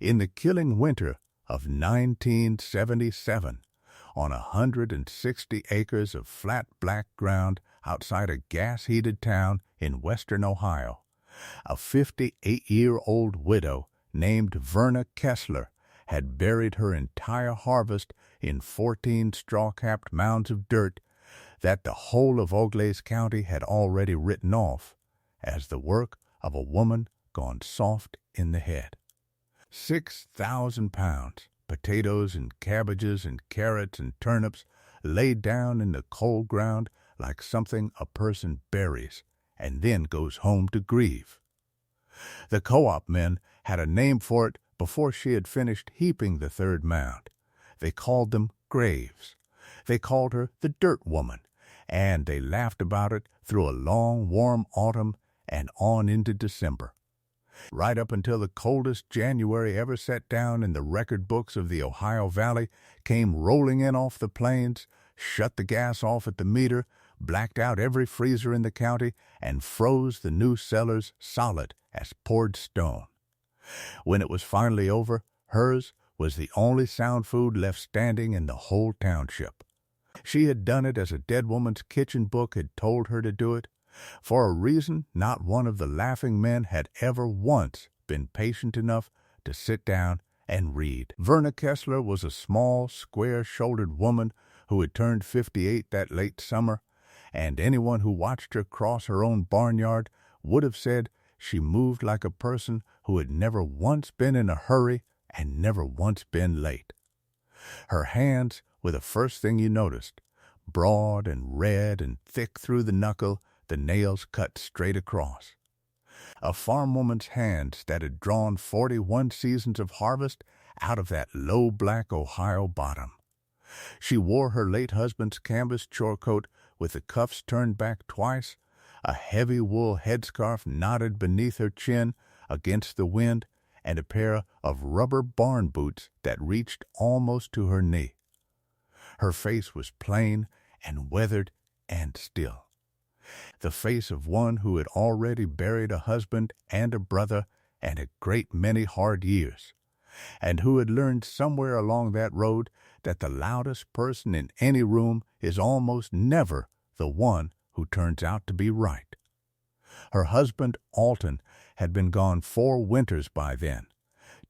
In the killing winter of 1977, on 160 acres of flat black ground outside a gas-heated town in western Ohio, a 58-year-old widow named Verna Kessler had buried her entire harvest in 14 straw-capped mounds of dirt that the whole of Auglaize County had already written off as the work of a woman gone soft in the head. 6,000 pounds, potatoes and cabbages and carrots and turnips laid down in the cold ground like something a person buries and then goes home to grieve. The co-op men had a name for it before she had finished heaping the third mound. They called them graves. They called her the Dirt Woman, and they laughed about it through a long, warm autumn and on into December. Right up until the coldest January ever set down in the record books of the Ohio Valley came rolling in off the plains, shut the gas off at the meter, blacked out every freezer in the county, and froze the new cellars solid as poured stone. When it was finally over, hers was the only sound food left standing in the whole township. She had done it as a dead woman's kitchen book had told her to do it, for a reason not one of the laughing men had ever once been patient enough to sit down and read. Verna Kessler was a small, square-shouldered woman who had turned 58 that late summer, and anyone who watched her cross her own barnyard would have said she moved like a person who had never once been in a hurry and never once been late. Her hands were the first thing you noticed, broad and red and thick through the knuckle, the nails cut straight across. A farm woman's hands that had drawn 41 seasons of harvest out of that low black Ohio bottom. She wore her late husband's canvas chore coat with the cuffs turned back twice, a heavy wool headscarf knotted beneath her chin against the wind, and a pair of rubber barn boots that reached almost to her knee. Her face was plain and weathered and still. The face of one who had already buried a husband and a brother and a great many hard years, and who had learned somewhere along that road that the loudest person in any room is almost never the one who turns out to be right. Her husband, Alton, had been gone 4 winters by then,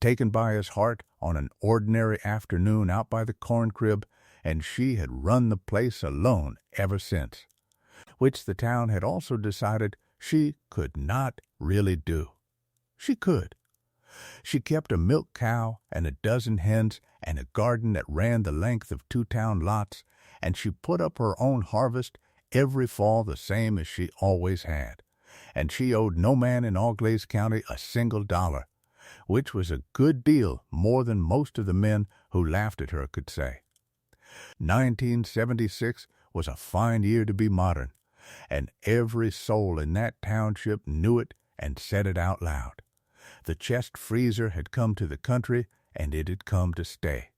taken by his heart on an ordinary afternoon out by the corn crib, and she had run the place alone ever since, which the town had also decided she could not really do. She could. She kept a milk cow and a dozen hens and a garden that ran the length of 2 town lots, and she put up her own harvest every fall the same as she always had, and she owed no man in Auglaize County a single dollar, which was a good deal more than most of the men who laughed at her could say. 1976 was a fine year to be modern, and every soul in that township knew it and said it out loud. The chest freezer had come to the country, and it had come to stay.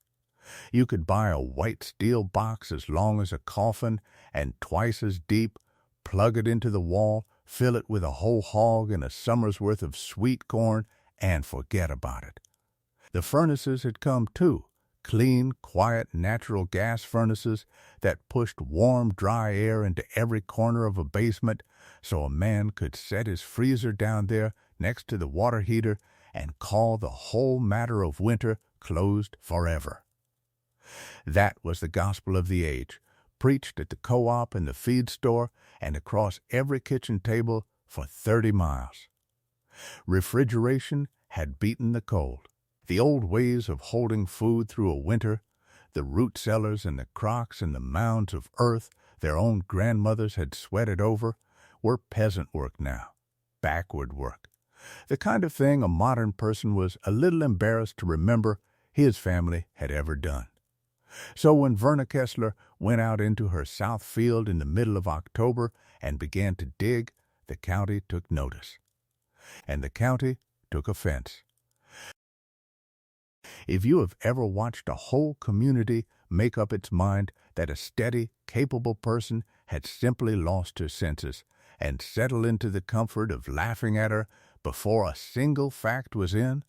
You could buy a white steel box as long as a coffin and twice as deep, plug it into the wall, fill it with a whole hog and a summer's worth of sweet corn, and forget about it. The furnaces had come too, clean, quiet, natural gas furnaces that pushed warm, dry air into every corner of a basement so a man could set his freezer down there next to the water heater and call the whole matter of winter closed forever. That was the gospel of the age, preached at the co-op and the feed store and across every kitchen table for 30 miles. Refrigeration had beaten the cold. The old ways of holding food through a winter, the root cellars and the crocks and the mounds of earth their own grandmothers had sweated over, were peasant work now, backward work, the kind of thing a modern person was a little embarrassed to remember his family had ever done. So when Verna Kessler went out into her south field in the middle of October and began to dig, the county took notice. And the county took offense. If you have ever watched a whole community make up its mind that a steady, capable person had simply lost her senses and settle into the comfort of laughing at her before a single fact was in,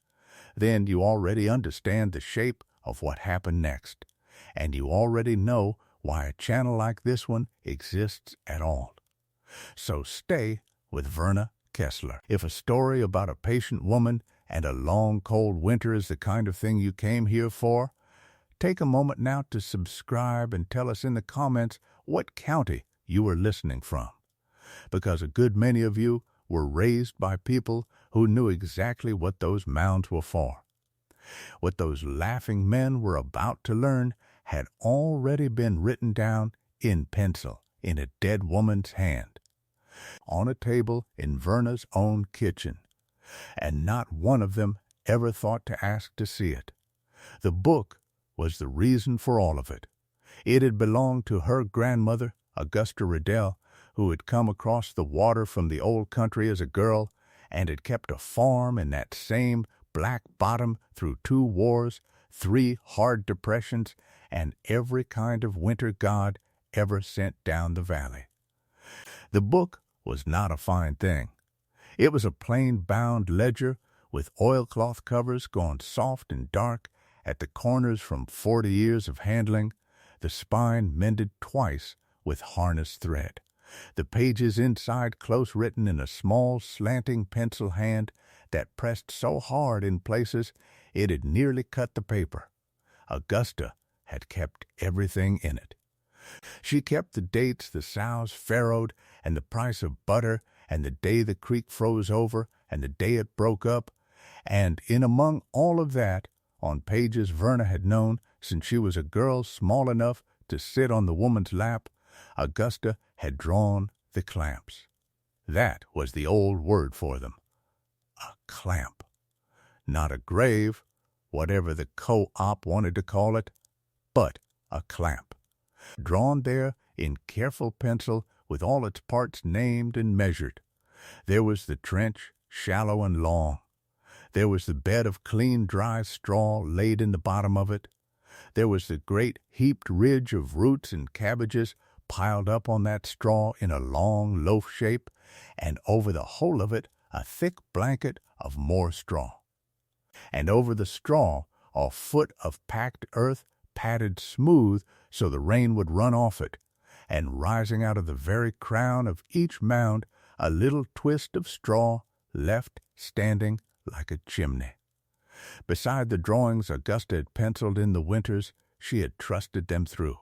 then you already understand the shape of what happened next, and you already know why a channel like this one exists at all. So stay with Verna Kessler. If a story about a patient woman and a long cold winter is the kind of thing you came here for, take a moment now to subscribe and tell us in the comments what county you are listening from, because a good many of you were raised by people who knew exactly what those mounds were for. What those laughing men were about to learn had already been written down in pencil in a dead woman's hand, on a table in Verna's own kitchen, and not one of them ever thought to ask to see it. The book was the reason for all of it. It had belonged to her grandmother, Augusta Riddell, who had come across the water from the old country as a girl and had kept a farm in that same Black Bottom through 2 wars, 3 hard depressions, and every kind of winter god ever sent down the valley. The book was not a fine thing. It was a plain bound ledger with oilcloth covers gone soft and dark at the corners from 40 years of handling, the spine mended twice with harness thread, the pages inside close written in a small slanting pencil hand that pressed so hard in places it had nearly cut the paper. Augusta had kept everything in it. She kept the dates the sows farrowed, and the price of butter, and the day the creek froze over, and the day it broke up, and in among all of that, on pages Verna had known since she was a girl small enough to sit on the woman's lap, Augusta had drawn the clamps. That was the old word for them. A clamp. Not a grave, whatever the co-op wanted to call it, but a clamp. Drawn there in careful pencil with all its parts named and measured. There was the trench, shallow and long. There was the bed of clean, dry straw laid in the bottom of it. There was the great heaped ridge of roots and cabbages piled up on that straw in a long loaf shape, and over the whole of it a thick blanket of more straw. And over the straw a foot of packed earth patted smooth so the rain would run off it, and rising out of the very crown of each mound a little twist of straw left standing like a chimney. Beside the drawings Augusta had penciled in the winters she had trusted them through.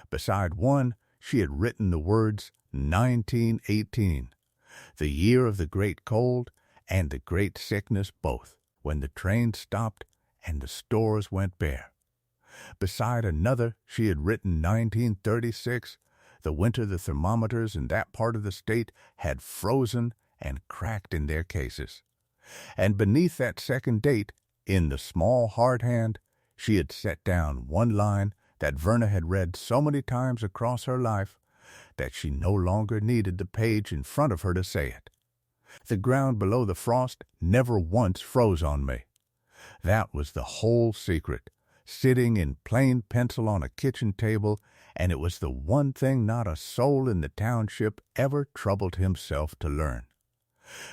Beside one she had written the words 1918, the year of the great cold and the great sickness both, when the train stopped and the stores went bare. Beside another she had written 1936, the winter the thermometers in that part of the state had frozen and cracked in their cases. And beneath that second date, in the small hard hand, she had set down one line that Verna had read so many times across her life that she no longer needed the page in front of her to say it. The ground below the frost never once froze on me. That was the whole secret, sitting in plain pencil on a kitchen table, and it was the one thing not a soul in the township ever troubled himself to learn.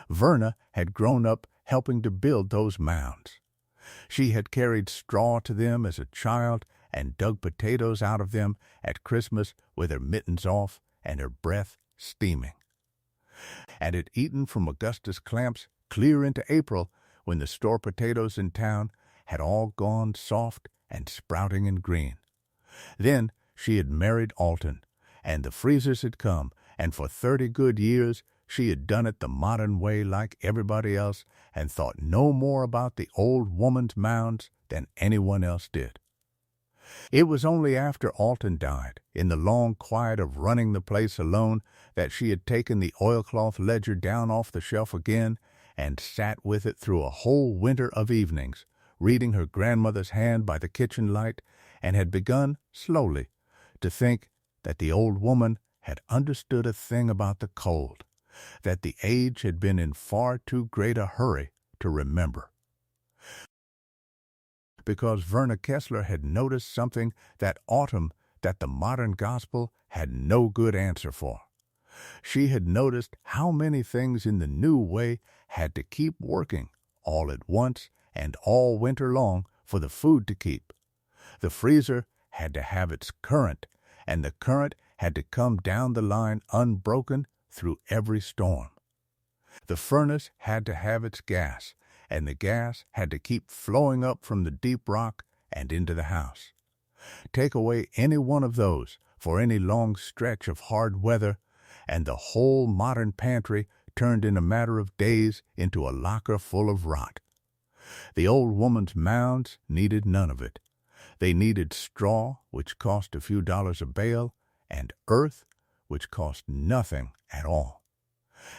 Verna had grown up helping to build those mounds. She had carried straw to them as a child and dug potatoes out of them at Christmas with her mittens off and her breath steaming, and had eaten from Augusta's clamps clear into April when the store potatoes in town had all gone soft and sprouting and green. Then she had married Alton, and the freezers had come, and for 30 good years she had done it the modern way like everybody else and thought no more about the old woman's mounds than anyone else did. It was only after Alton died, in the long quiet of running the place alone, that she had taken the oilcloth ledger down off the shelf again and sat with it through a whole winter of evenings, reading her grandmother's hand by the kitchen light, and had begun, slowly, to think that the old woman had understood a thing about the cold, that the age had been in far too great a hurry to remember. Because Verna Kessler had noticed something that autumn that the modern gospel had no good answer for. She had noticed how many things in the new way had to keep working all at once and all winter long for the food to keep. The freezer had to have its current, and the current had to come down the line unbroken through every storm. The furnace had to have its gas, and the gas had to keep flowing up from the deep rock and into the house. Take away any one of those for any long stretch of hard weather, and the whole modern pantry turned in a matter of days into a locker full of rot. The old woman's mounds needed none of it. They needed straw, which cost a few dollars a bale, and earth, which cost nothing at all,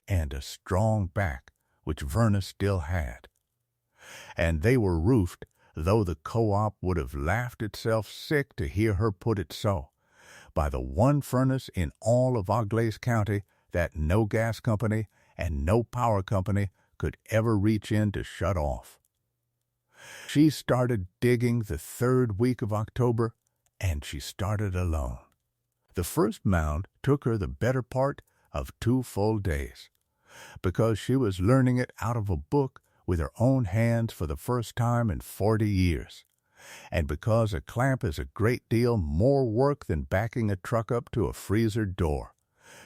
and a strong back, which Verna still had. And they were roofed, though the co-op would have laughed itself sick to hear her put it so, by the one furnace in all of Auglaize County that no gas company and no power company could ever reach in to shut off. She started digging the third week of October, and she started alone. The first mound took her the better part of 2 full days, because she was learning it out of a book with her own hands for the first time in 40 years, and because a clamp is a great deal more work than backing a truck up to a freezer door.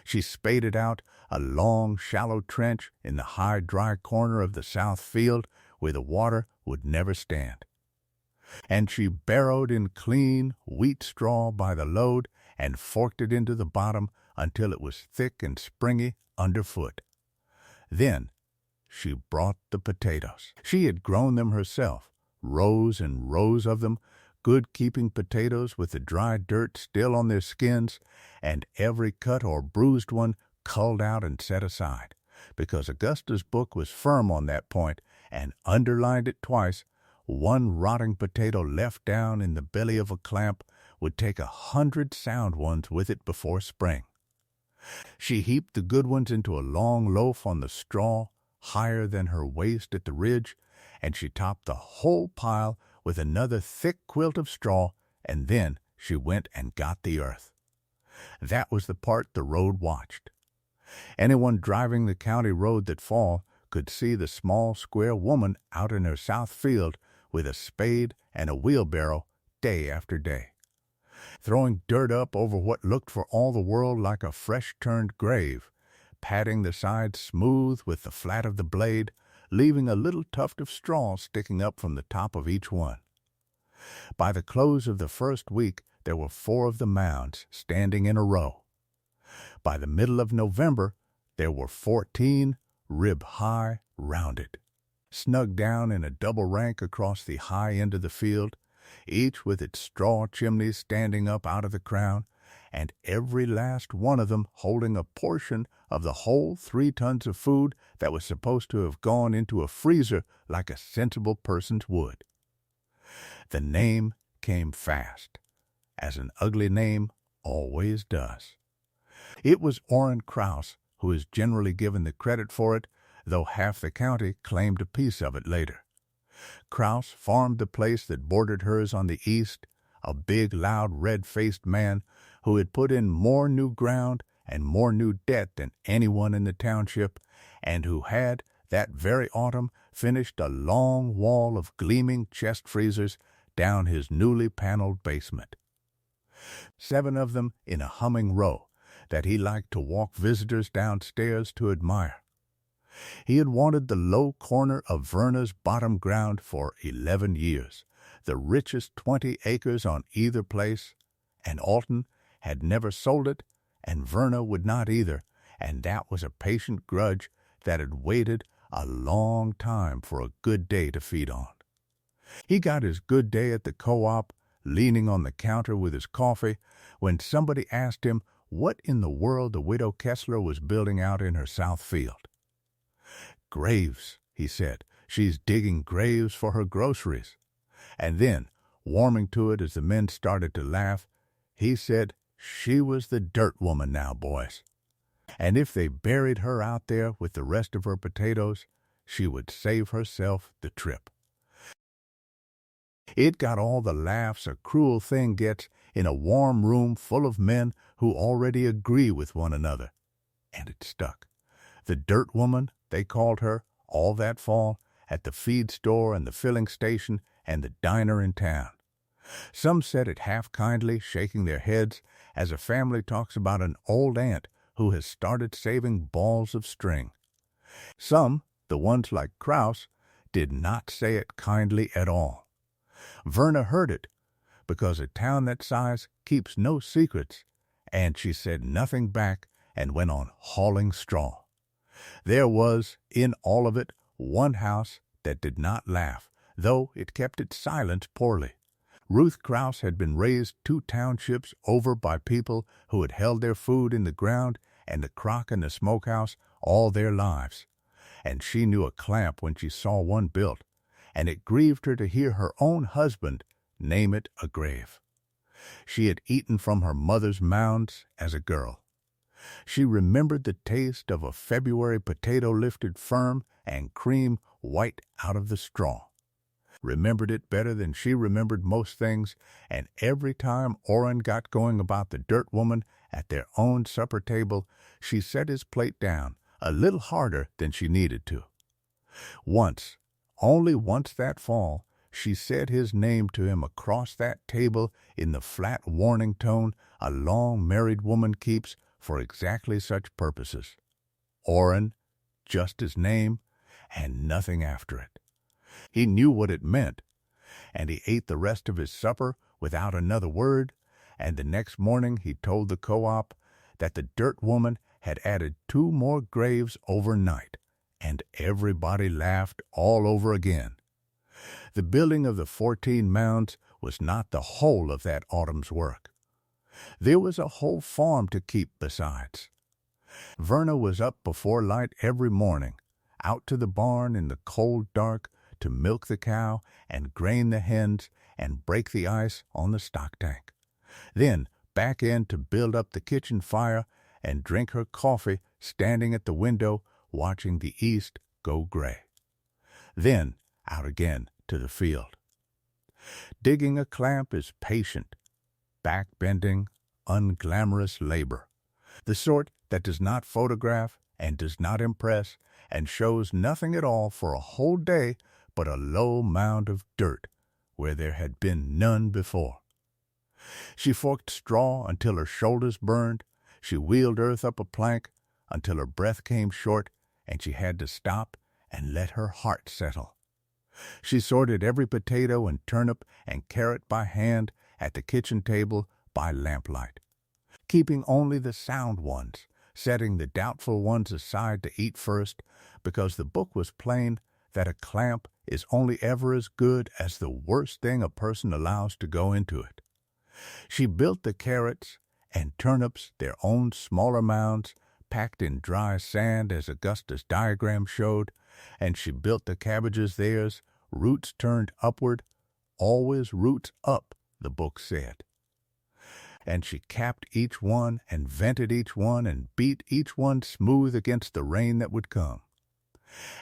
She spaded out a long, shallow trench in the high, dry corner of the south field where the water would never stand. And she barrowed in clean wheat straw by the load and forked it into the bottom until it was thick and springy underfoot. Then she brought the potatoes. She had grown them herself, rows and rows of them, good-keeping potatoes with the dry dirt still on their skins, and every cut or bruised one culled out and set aside, because Augusta's book was firm on that point and underlined it twice. One rotting potato left down in the belly of a clamp would take 100 sound ones with it before spring. She heaped the good ones into a long loaf on the straw, higher than her waist at the ridge, and she topped the whole pile with another thick quilt of straw, and then she went and got the earth. That was the part the road watched. Anyone driving the county road that fall could see the small square woman out in her south field with a spade and a wheelbarrow day after day, throwing dirt up over what looked for all the world like a fresh-turned grave, patting the sides smooth with the flat of the blade, leaving a little tuft of straw sticking up from the top of each one. By the close of the first week, there were 4 of the mounds standing in a row. By the middle of November, there were 14, rib-high, rounded, snug down in a double rank across the high end of the field, each with its straw chimneys standing up out of the crown, and every last one of them holding a portion of the whole 3 tons of food that was supposed to have gone into a freezer like a sensible person's would. The name came fast, as an ugly name always does. It was Orrin Krause who is generally given the credit for it, though half the county claimed a piece of it later. Krause farmed the place that bordered hers on the east, a big, loud, red-faced man who had put in more new ground and more new debt than anyone in the township, and who had, that very autumn, finished a long wall of gleaming chest freezers down his newly paneled basement. 7 of them in a humming row that he liked to walk visitors downstairs to admire. He had wanted the low corner of Verna's bottom ground for 11 years, the richest 20 acres on either place, and Alton had never sold it, and Verna would not either, and that was a patient grudge that had waited a long time for a good day to feed on. He got his good day at the co-op, leaning on the counter with his coffee, when somebody asked him what in the world the widow Kessler was building out in her south field. "Graves," he said. "She's digging graves for her groceries." And then, warming to it as the men started to laugh, he said she was the dirt woman now, boys. And if they buried her out there with the rest of her potatoes, she would save herself the trip. It got all the laughs a cruel thing gets in a warm room full of men who already agree with one another. And it stuck. The dirt woman, they called her, all that fall, at the feed store and the filling station and the diner in town. Some said it half kindly, shaking their heads, as a family talks about an old aunt who has started saving balls of string. Some, the ones like Kraus, did not say it kindly at all. Verna heard it, because a town that size keeps no secrets, and she said nothing back and went on hauling straw. There was, in all of it, one house that did not laugh, though it kept its silence poorly. Ruth Krause had been raised 2 townships over by people who had held their food in the ground and the crock in the smokehouse all their lives, and she knew a clamp when she saw one built, and it grieved her to hear her own husband name it a grave. She had eaten from her mother's mounds as a girl. She remembered the taste of a February potato lifted firm and cream white out of the straw. Remembered it better than she remembered most things, and every time Orrin got going about the dirt woman at their own supper table, she set his plate down a little harder than she needed to. Once, only once that fall, she said his name to him across that table in the flat warning tone a long married woman keeps for exactly such purposes. Orrin, just his name, and nothing after it. He knew what it meant, and he ate the rest of his supper without another word, and the next morning he told the co-op that the dirt woman had added 2 more graves overnight, and everybody laughed all over again. The building of the 14 mounds was not the whole of that autumn's work. There was a whole farm to keep besides. Verna was up before light every morning, out to the barn in the cold dark to milk the cow and grain the hens and break the ice on the stock tank. Then back in to build up the kitchen fire and drink her coffee standing at the window watching the east go gray. Then out again to the field. Digging a clamp is patient, back-bending, unglamorous labor, the sort that does not photograph and does not impress and shows nothing at all for a whole day but a low mound of dirt where there had been none before. She forked straw until her shoulders burned. She wheeled earth up a plank until her breath came short and she had to stop and let her heart settle. She sorted every potato and turnip and carrot by hand at the kitchen table by lamplight, keeping only the sound ones, setting the doubtful ones aside to eat first, because the book was plain that a clamp is only ever as good as the worst thing a person allows to go into it. She built the carrots and turnips their own smaller mounds, packed in dry sand as Augusta's diagram showed, and she built the cabbages theirs, roots turned upward, always roots up, the book said. And she capped each one and vented each one and beat each one smooth against the rain that would come.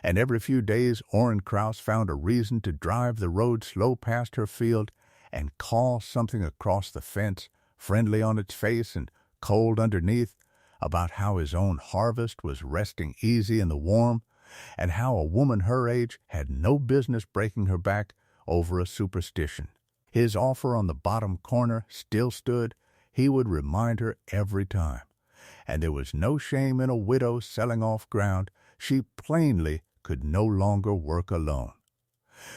And every few days Orrin Krause found a reason to drive the road slow past her field and call something across the fence, friendly on its face and cold underneath, about how his own harvest was resting easy in the warm, and how a woman her age had no business breaking her back over a superstition. His offer on the bottom corner still stood. He would remind her every time. And there was no shame in a widow selling off ground. She plainly could no longer work alone.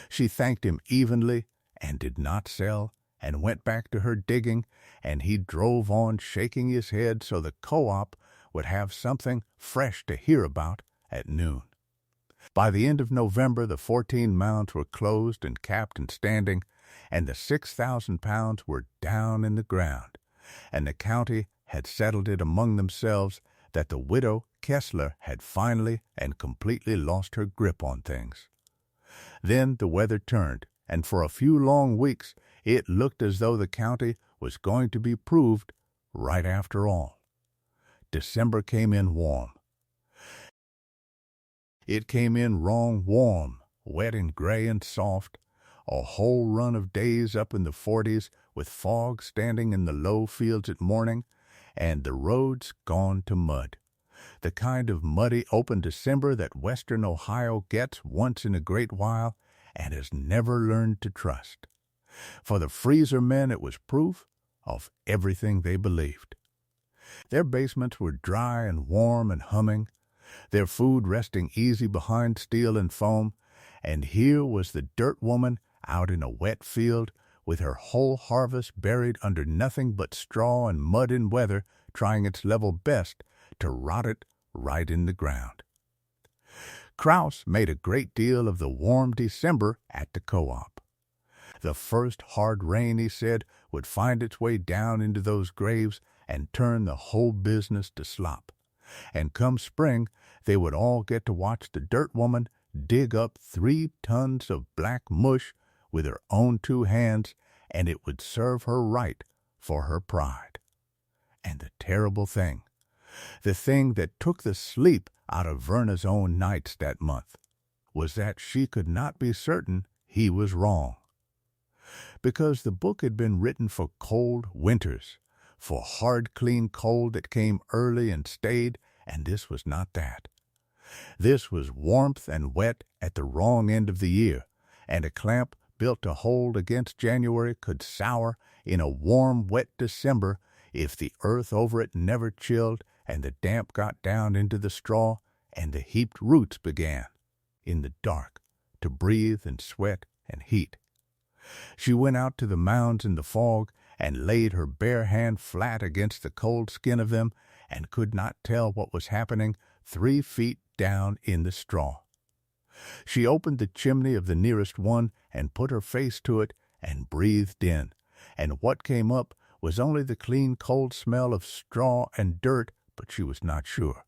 She thanked him evenly and did not sell, and went back to her digging, and he drove on shaking his head so the co-op would have something fresh to hear about at noon. By the end of November, the 14 mounds were closed and capped and standing, and the 6,000 pounds were down in the ground, and the county had settled it among themselves that the widow Kessler had finally and completely lost her grip on things. Then the weather turned, and for a few long weeks it looked as though the county was going to be proved right after all. December came in warm. It came in wrong warm, wet and gray and soft, a whole run of days up in the 40s with fog standing in the low fields at morning, and the roads gone to mud. the kind of muddy open December that western Ohio gets once in a great while and has never learned to trust. For the freezer men, it was proof of everything they believed. Their basements were dry and warm and humming, their food resting easy behind steel and foam, and here was the dirt woman out in a wet field with her whole harvest buried under nothing but straw and mud and weather, trying its level best to rot it right in the ground. Krause made a great deal of the warm December at the co-op. The first hard rain, he said, would find its way down into those graves and turn the whole business to slop. And come spring, they would all get to watch the dirt woman dig up 3 tons of black mush with her own 2 hands, and it would serve her right for her pride. And the terrible thing, the thing that took the sleep out of Verna's own nights that month, was that she could not be certain he was wrong. Because the book had been written for cold winters, for hard, clean cold that came early and stayed, and this was not that. This was warmth and wet at the wrong end of the year, and a clamp built to hold against January could sour in a warm, wet December if the earth over it never chilled and the damp got down into the straw and the heaped roots began, in the dark, to breathe and sweat and heat. She went out to the mounds in the fog and laid her bare hand flat against the cold skin of them and could not tell what was happening 3 feet down in the straw. She opened the chimney of the nearest one and put her face to it and breathed in, and what came up was only the clean cold smell of straw and dirt, but she was not sure.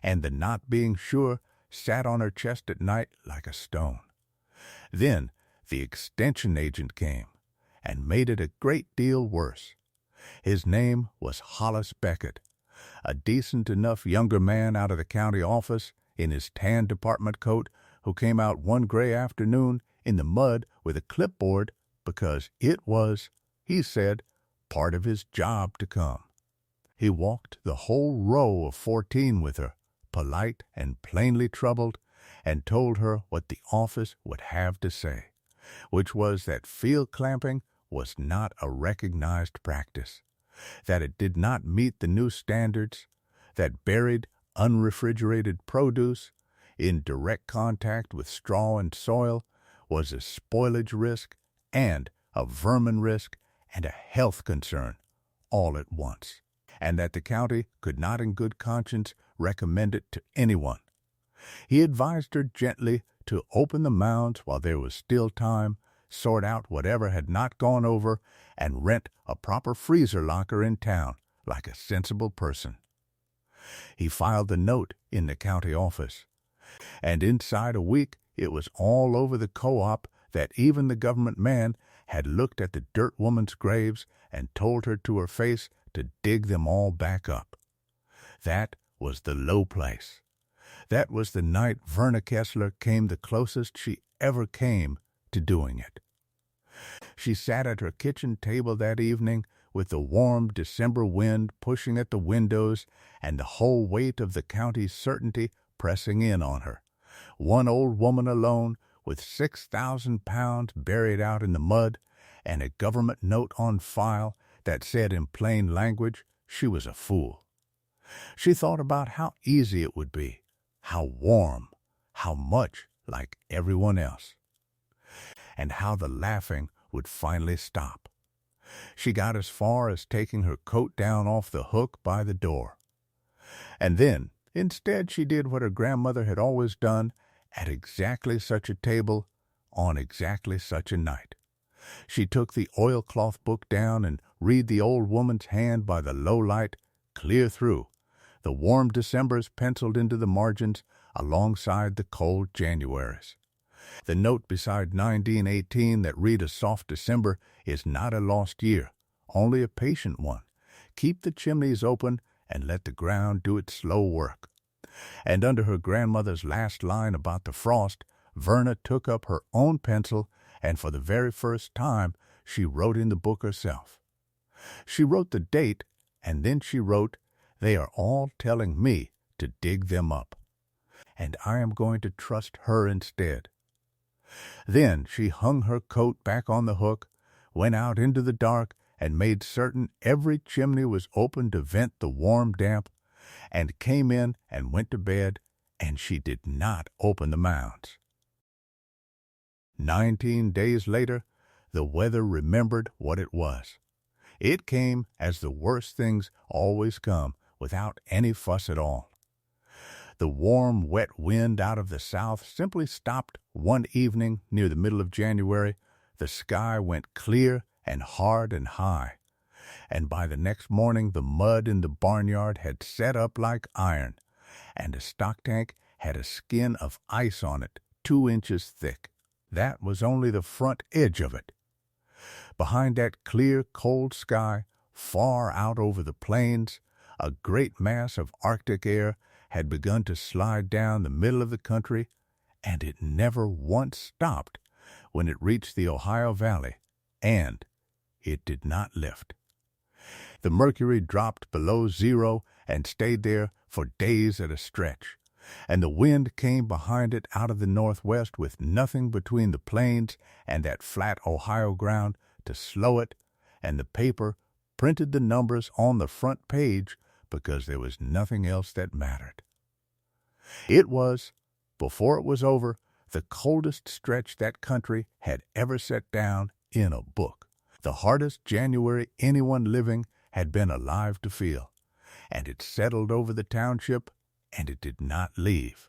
And the not being sure sat on her chest at night like a stone. Then the extension agent came and made it a great deal worse. His name was Hollis Beckett, a decent enough younger man out of the county office in his tan department coat, who came out one gray afternoon in the mud with a clipboard because it was, he said, part of his job to come. He walked the whole row of 14 with her, polite and plainly troubled, and told her what the office would have to say, which was that field clamping was not a recognized practice, that it did not meet the new standards, that buried, unrefrigerated produce in direct contact with straw and soil was a spoilage risk and a vermin risk and a health concern all at once, and that the county could not in good conscience recommend it to anyone. He advised her gently to open the mounds while there was still time, sort out whatever had not gone over, and rent a proper freezer locker in town like a sensible person. He filed the note in the county office, and inside a week it was all over the co-op that even the government man had looked at the dirt woman's graves and told her to her face to dig them all back up. That was the low place. That was the night Verna Kessler came the closest she ever came to doing it. She sat at her kitchen table that evening with the warm December wind pushing at the windows and the whole weight of the county's certainty pressing in on her. One old woman alone with 6,000 pounds buried out in the mud and a government note on file that said in plain language she was a fool. She thought about how easy it would be, how warm, how much like everyone else, and how the laughing would finally stop. She got as far as taking her coat down off the hook by the door. And then, instead, she did what her grandmother had always done at exactly such a table on exactly such a night. She took the oilcloth book down and read the old woman's hand by the low light, clear through, the warm Decembers penciled into the margins alongside the cold Januaries. The note beside 1918 that read a soft December is not a lost year, only a patient one. Keep the chimneys open and let the ground do its slow work. And under her grandmother's last line about the frost, Verna took up her own pencil, and for the very first time she wrote in the book herself. She wrote the date, and then she wrote They are all telling me to dig them up, and I am going to trust her instead. Then she hung her coat back on the hook, went out into the dark, and made certain every chimney was open to vent the warm damp, and came in and went to bed, and she did not open the mounds. 19 days later, the weather remembered what it was. It came as the worst things always come, without any fuss at all. The warm, wet wind out of the south simply stopped one evening near the middle of January. The sky went clear and hard and high, and by the next morning the mud in the barnyard had set up like iron, and the stock tank had a skin of ice on it 2 inches thick. That was only the front edge of it. Behind that clear, cold sky, far out over the plains, a great mass of Arctic air had begun to slide down the middle of the country, and it never once stopped when it reached the Ohio Valley, and it did not lift. The mercury dropped below zero and stayed there for days at a stretch, and the wind came behind it out of the northwest with nothing between the plains and that flat Ohio ground to slow it, and the paper printed the numbers on the front page because there was nothing else that mattered. It was, before it was over, the coldest stretch that country had ever set down in a book, the hardest January anyone living had been alive to feel, and it settled over the township, and it did not leave.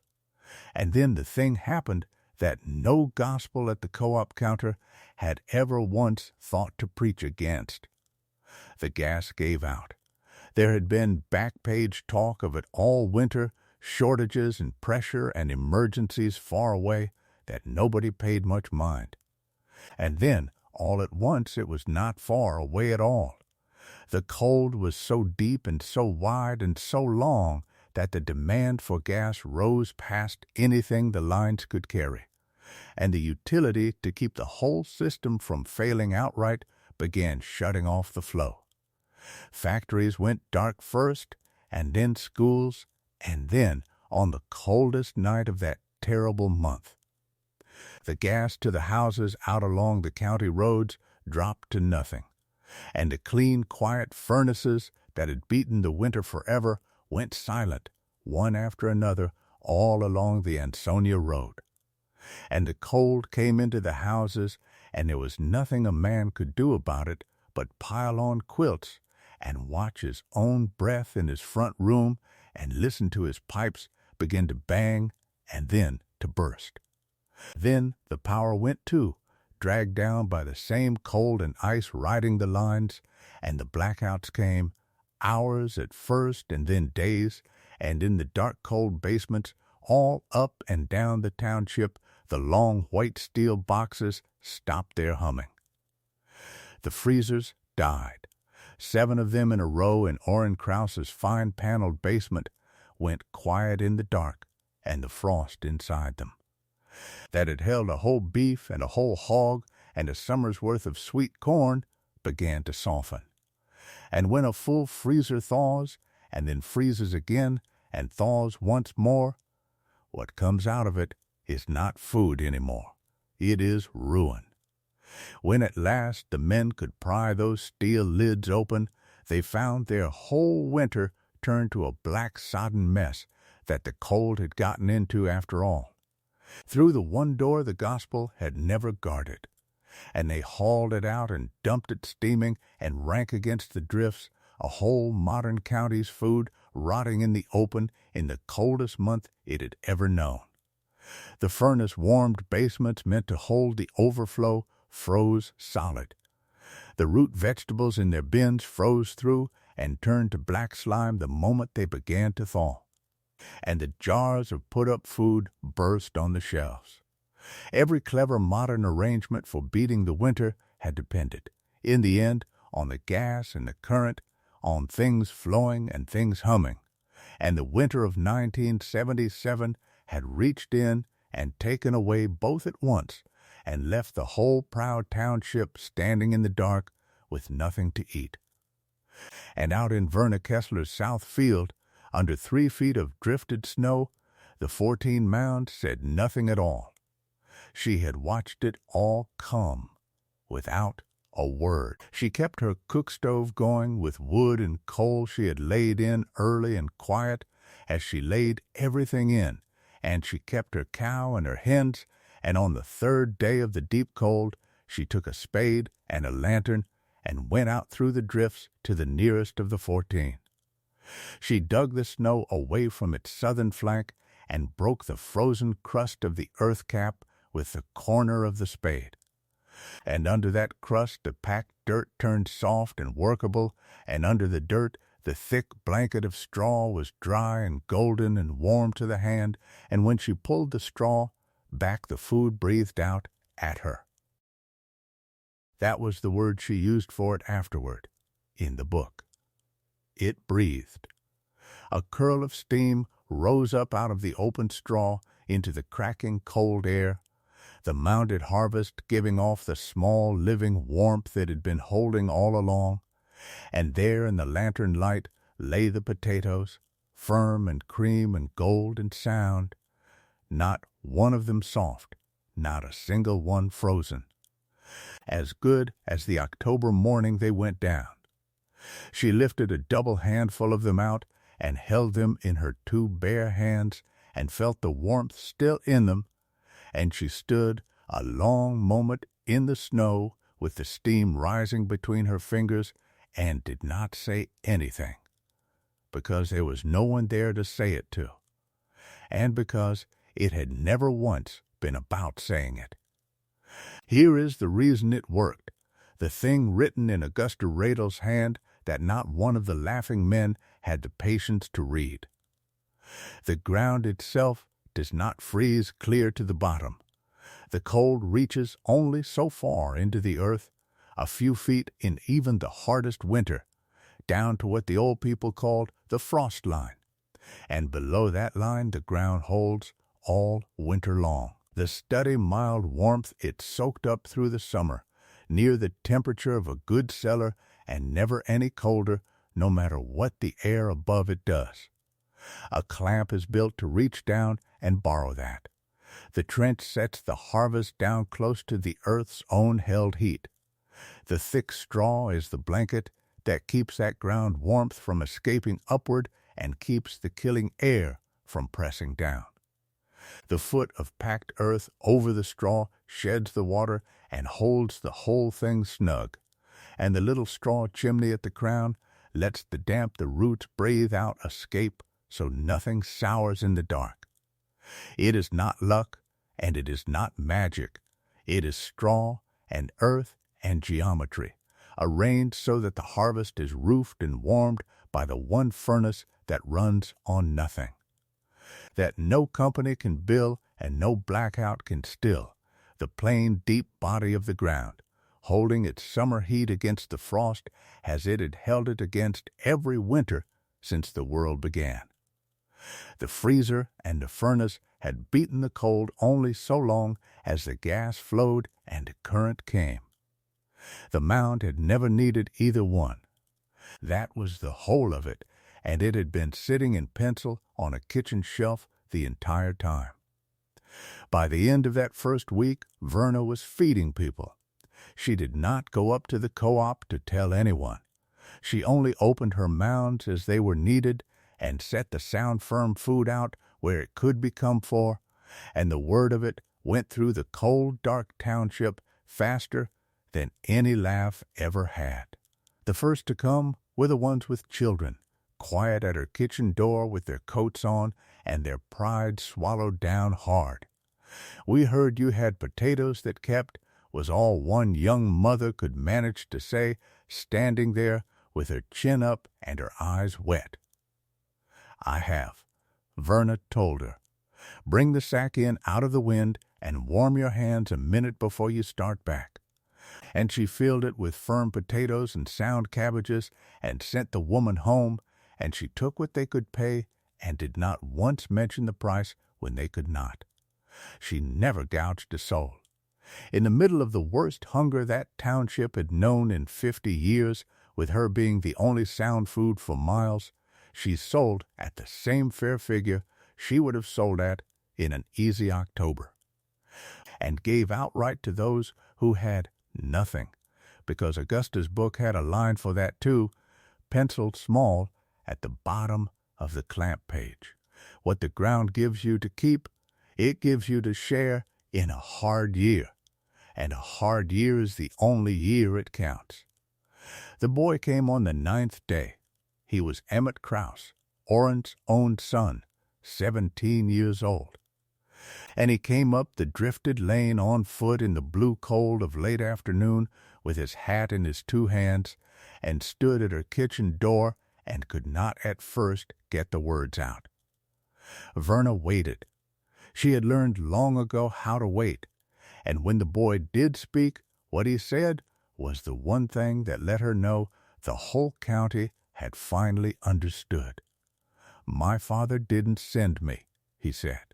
And then the thing happened that no gospel at the co-op counter had ever once thought to preach against. The gas gave out. There had been back-page talk of it all winter, shortages and pressure and emergencies far away that nobody paid much mind. And then, all at once, it was not far away at all. The cold was so deep and so wide and so long that the demand for gas rose past anything the lines could carry, and the utility to keep the whole system from failing outright began shutting off the flow. Factories went dark first, and then schools, and then, on the coldest night of that terrible month, the gas to the houses out along the county roads dropped to nothing, and the clean, quiet furnaces that had beaten the winter forever went silent, one after another, all along the Ansonia Road. And the cold came into the houses, and there was nothing a man could do about it but pile on quilts and watch his own breath in his front room and listen to his pipes begin to bang and then to burst. Then the power went too, dragged down by the same cold and ice riding the lines, and the blackouts came, hours at first and then days, and in the dark cold basements, all up and down the township, the long white steel boxes stopped their humming. The freezers died. 7 of them in a row in Orrin Krause's fine-paneled basement went quiet in the dark and the frost inside them. That had held a whole beef and a whole hog and a summer's worth of sweet corn began to soften. And when a full freezer thaws and then freezes again and thaws once more, what comes out of it is not food anymore. It is ruin. When at last the men could pry those steel lids open, they found their whole winter turned to a black sodden mess that the cold had gotten into after all. Through the one door the gospel had never guarded, and they hauled it out and dumped it steaming and rank against the drifts, a whole modern county's food rotting in the open in the coldest month it had ever known. The furnace-warmed basements meant to hold the overflow froze solid. The root vegetables in their bins froze through and turned to black slime the moment they began to thaw. And the jars of put-up food burst on the shelves. Every clever modern arrangement for beating the winter had depended, in the end, on the gas and the current, on things flowing and things humming. And the winter of 1977 had reached in and taken away both at once, and left the whole proud township standing in the dark with nothing to eat. And out in Verna Kessler's south field, under 3 feet of drifted snow, the 14 Mounds said nothing at all. She had watched it all come, without a word. She kept her cook stove going with wood and coal she had laid in early and quiet as she laid everything in, and she kept her cow and her hens, and on the 3rd day of the deep cold she took a spade and a lantern and went out through the drifts to the nearest of the 14. She dug the snow away from its southern flank and broke the frozen crust of the earth cap with the corner of the spade. And under that crust the packed dirt turned soft and workable, and under the dirt the thick blanket of straw was dry and golden and warm to the hand, and when she pulled the straw, back the food breathed out at her. That was the word she used for it afterward, in the book. It breathed. A curl of steam rose up out of the open straw into the cracking cold air, the mounded harvest giving off the small living warmth it had been holding all along, and there in the lantern light lay the potatoes, firm and cream and gold and sound, not one of them soft, not a single one frozen. As good as the October morning they went down. She lifted a double handful of them out and held them in her 2 bare hands and felt the warmth still in them, and she stood a long moment in the snow with the steam rising between her fingers and did not say anything, because there was no one there to say it to, and because it had never once been about saying it. Here is the reason it worked, the thing written in Augusta Radle's hand that not one of the laughing men had the patience to read. The ground itself does not freeze clear to the bottom. The cold reaches only so far into the earth, a few feet in even the hardest winter, down to what the old people called the frost line, and below that line the ground holds all winter long. The steady mild warmth it soaked up through the summer, near the temperature of a good cellar and never any colder, no matter what the air above it does. A clamp is built to reach down and borrow that. The trench sets the harvest down close to the earth's own held heat. The thick straw is the blanket that keeps that ground warmth from escaping upward and keeps the killing air from pressing down. The foot of packed earth over the straw sheds the water and holds the whole thing snug, and the little straw chimney at the crown lets the damp the roots breathe out escape so nothing sours in the dark. It is not luck, and it is not magic. It is straw and earth and geometry, arranged so that the harvest is roofed and warmed by the one furnace that runs on nothing, that no company can build and no blackout can still, the plain deep body of the ground, holding its summer heat against the frost as it had held it against every winter since the world began. The freezer and the furnace had beaten the cold only so long as the gas flowed and the current came. The mound had never needed either one. That was the whole of it, and it had been sitting in pencil on a kitchen shelf the entire time. By the end of that first week, Verna was feeding people. She did not go up to the co-op to tell anyone. She only opened her mounds as they were needed and set the sound firm food out where it could be come for, and the word of it went through the cold, dark township faster than any laugh ever had. The first to come were the ones with children, quiet at her kitchen door with their coats on and their pride swallowed down hard. We heard you had potatoes that kept, was all one young mother could manage to say, standing there with her chin up and her eyes wet. I have, Verna told her. Bring the sack in out of the wind and warm your hands a minute before you start back. And she filled it with firm potatoes and sound cabbages and sent the woman home, and she took what they could pay and did not once mention the price when they could not. She never gouged a soul. In the middle of the worst hunger that township had known in 50 years, with her being the only sound food for miles, she sold at the same fair figure she would have sold at in an easy October, and gave outright to those who had nothing, because Augusta's book had a line for that too, penciled small at the bottom of the clamp page. What the ground gives you to keep, it gives you to share in a hard year, and a hard year is the only year it counts. The boy came on the 9th day. He was Emmett Krause, Orrin's own son, 17 years old. And he came up the drifted lane on foot in the blue cold of late afternoon with his hat in his two hands, and stood at her kitchen door and could not at first get the words out. Verna waited. She had learned long ago how to wait, and when the boy did speak, what he said was the one thing that let her know the whole county had finally understood. "My father didn't send me," he said.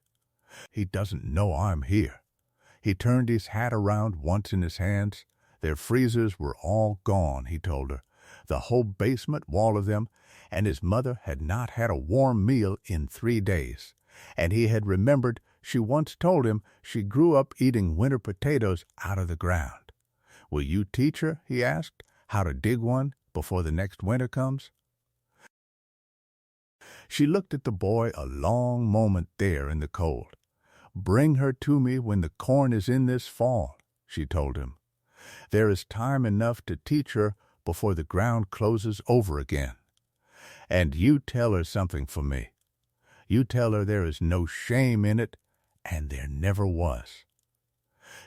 "He doesn't know I'm here." He turned his hat around once in his hands. Their freezers were all gone, he told her, the whole basement wall of them, and his mother had not had a warm meal in 3 days, and he had remembered she once told him she grew up eating winter potatoes out of the ground. "Will you teach her," he asked, "how to dig one before the next winter comes?" She looked at the boy a long moment there in the cold. "Bring her to me when the corn is in this fall," she told him. "There is time enough to teach her before the ground closes over again. And you tell her something for me. You tell her there is no shame in it, and there never was."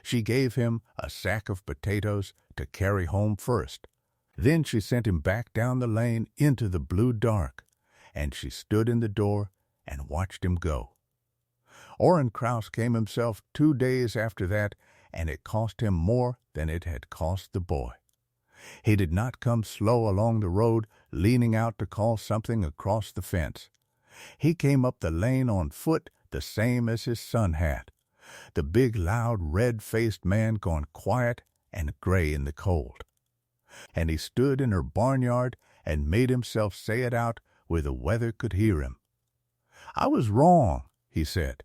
She gave him a sack of potatoes to carry home first. Then she sent him back down the lane into the blue dark, and she stood in the door and watched him go. Orrin Krause came himself 2 days after that, and it cost him more than it had cost the boy. He did not come slow along the road, leaning out to call something across the fence. He came up the lane on foot the same as his son had, the big, loud, red-faced man gone quiet and gray in the cold. And he stood in her barnyard and made himself say it out where the weather could hear him. "I was wrong," he said.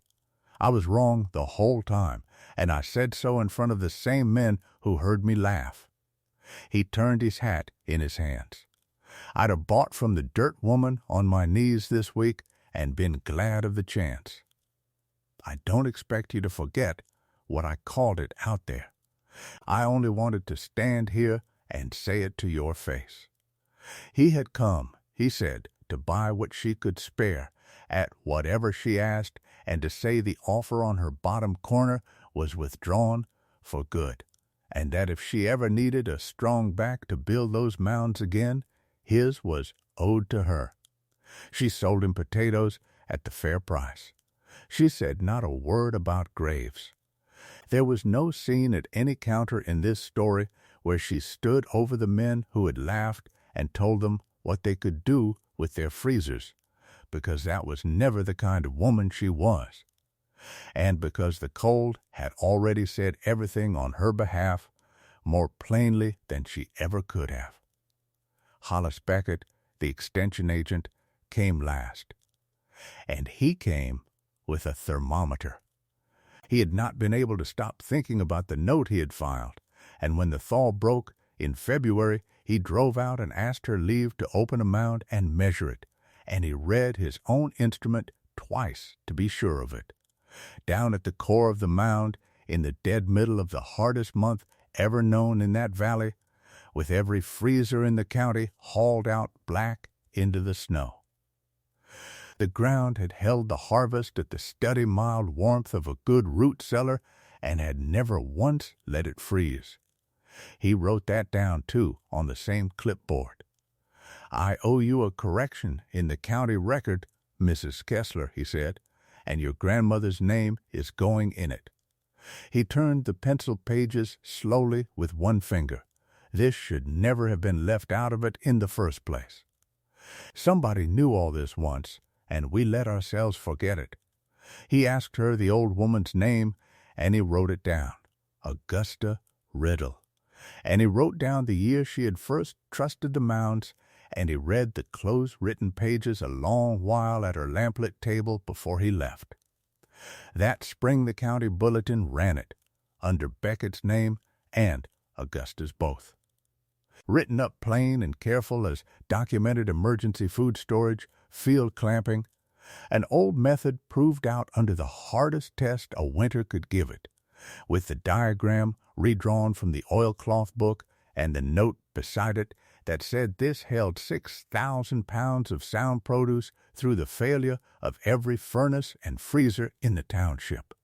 "I was wrong the whole time, and I said so in front of the same men who heard me laugh." He turned his hat in his hands. "I'd have bought from the dirt woman on my knees this week and been glad of the chance. I don't expect you to forget what I called it out there. I only wanted to stand here and say it to your face." He had come, he said, to buy what she could spare at whatever she asked, and to say the offer on her bottom corner was withdrawn for good, and that if she ever needed a strong back to build those mounds again, his was owed to her. She sold him potatoes at the fair price. She said not a word about graves. There was no scene at any counter in this story where she stood over the men who had laughed and told them what they could do with their freezers, because that was never the kind of woman she was, and because the cold had already said everything on her behalf more plainly than she ever could have. Hollis Beckett, the extension agent, came last, and he came with a thermometer. He had not been able to stop thinking about the note he had filed, and when the thaw broke in February, he drove out and asked her leave to open a mound and measure it, and he read his own instrument twice to be sure of it. Down at the core of the mound, in the dead middle of the hardest month ever known in that valley, with every freezer in the county hauled out black into the snow. The ground had held the harvest at the steady mild warmth of a good root cellar and had never once let it freeze. He wrote that down, too, on the same clipboard. "I owe you a correction in the county record, Mrs. Kessler," he said, "and your grandmother's name is going in it." He turned the pencil pages slowly with one finger. This should never have been left out of it in the first place. Somebody knew all this once, and we let ourselves forget it. He asked her the old woman's name, and he wrote it down. Augusta Riddle. And he wrote down the year she had first trusted the Mounds, and he read the close-written pages a long while at her lamplit table before he left. That spring the county bulletin ran it, under Beckett's name and Augusta's both. Written up plain and careful as documented emergency food storage, field clamping, an old method proved out under the hardest test a winter could give it, with the diagram redrawn from the oilcloth book and the note beside it that said this held 6,000 pounds of sound produce through the failure of every furnace and freezer in the township.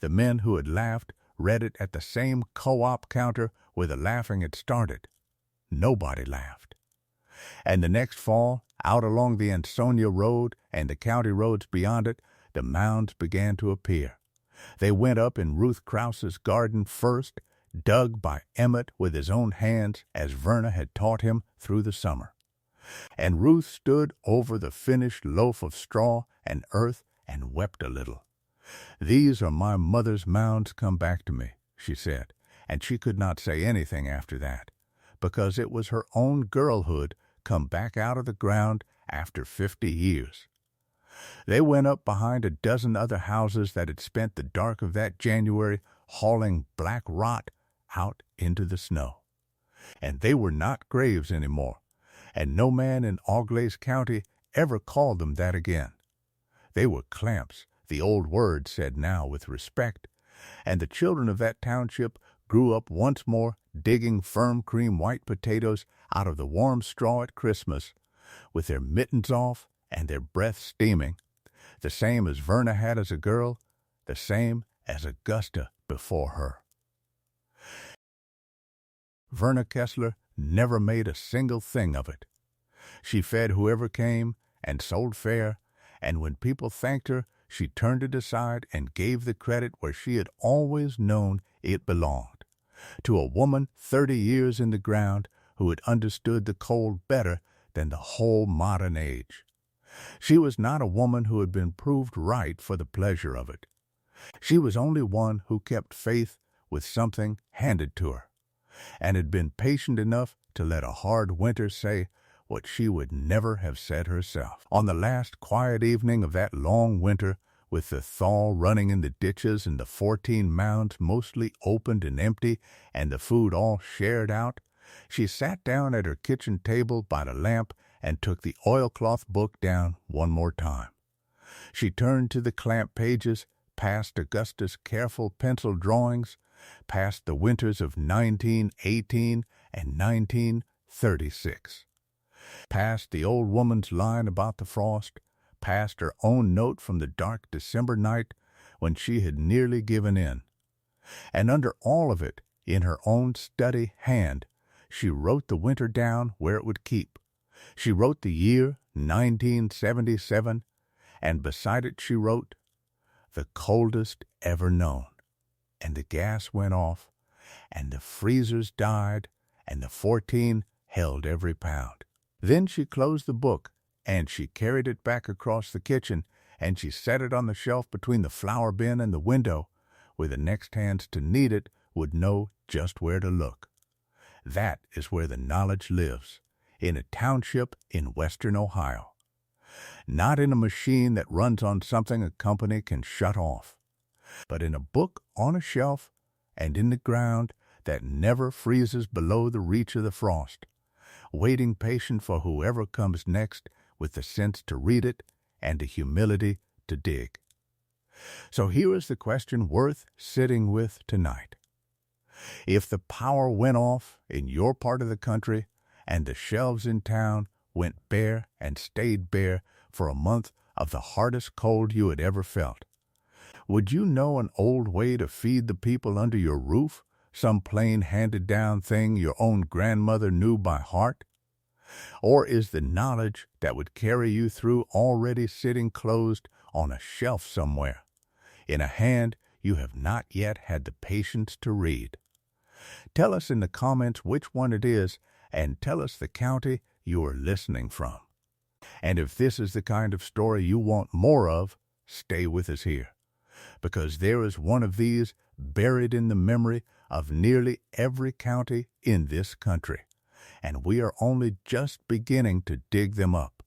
The men who had laughed read it at the same co-op counter where the laughing had started. Nobody laughed. And the next fall, out along the Ansonia Road and the county roads beyond it, the Mounds began to appear. They went up in Ruth Krause's garden first, dug by Emmett with his own hands as Verna had taught him through the summer. And Ruth stood over the finished loaf of straw and earth and wept a little. "These are my mother's mounds come back to me," she said, and she could not say anything after that, because it was her own girlhood come back out of the ground after 50 years. They went up behind a dozen other houses that had spent the dark of that January hauling black rot out into the snow. And they were not graves anymore, and no man in Auglaize County ever called them that again. They were clamps, the old word said now with respect, and the children of that township grew up once more digging firm cream white potatoes out of the warm straw at Christmas, with their mittens off and their breath steaming, the same as Verna had as a girl, the same as Augusta before her. Verna Kessler never made a single thing of it. She fed whoever came and sold fair, and when people thanked her, she turned it aside and gave the credit where she had always known it belonged, to a woman 30 years in the ground who had understood the cold better than the whole modern age. She was not a woman who had been proved right for the pleasure of it. She was only one who kept faith with something handed to her, and had been patient enough to let a hard winter say what she would never have said herself. On the last quiet evening of that long winter, with the thaw running in the ditches and the 14 mounds mostly opened and empty and the food all shared out, she sat down at her kitchen table by the lamp and took the oilcloth book down one more time. She turned to the clamp pages, past Augusta's careful pencil drawings, past the winters of 1918 and 1936, past the old woman's line about the frost, past her own note from the dark December night when she had nearly given in. And under all of it, in her own study hand, she wrote the winter down where it would keep. She wrote the year 1977, and beside it she wrote, "The coldest ever known." And the gas went off, and the freezers died, and the 14 held every pound. Then she closed the book, and she carried it back across the kitchen, and she set it on the shelf between the flour bin and the window, where the next hands to need it would know just where to look. That is where the knowledge lives, in a township in western Ohio. Not in a machine that runs on something a company can shut off, but in a book on a shelf and in the ground that never freezes below the reach of the frost, waiting patient for whoever comes next with the sense to read it and the humility to dig. So here is the question worth sitting with tonight. If the power went off in your part of the country and the shelves in town went bare and stayed bare for a month of the hardest cold you had ever felt, would you know an old way to feed the people under your roof, some plain handed-down thing your own grandmother knew by heart? Or is the knowledge that would carry you through already sitting closed on a shelf somewhere, in a hand you have not yet had the patience to read? Tell us in the comments which one it is, and tell us the county you are listening from. And if this is the kind of story you want more of, stay with us here, because there is one of these buried in the memory of nearly every county in this country, and we are only just beginning to dig them up.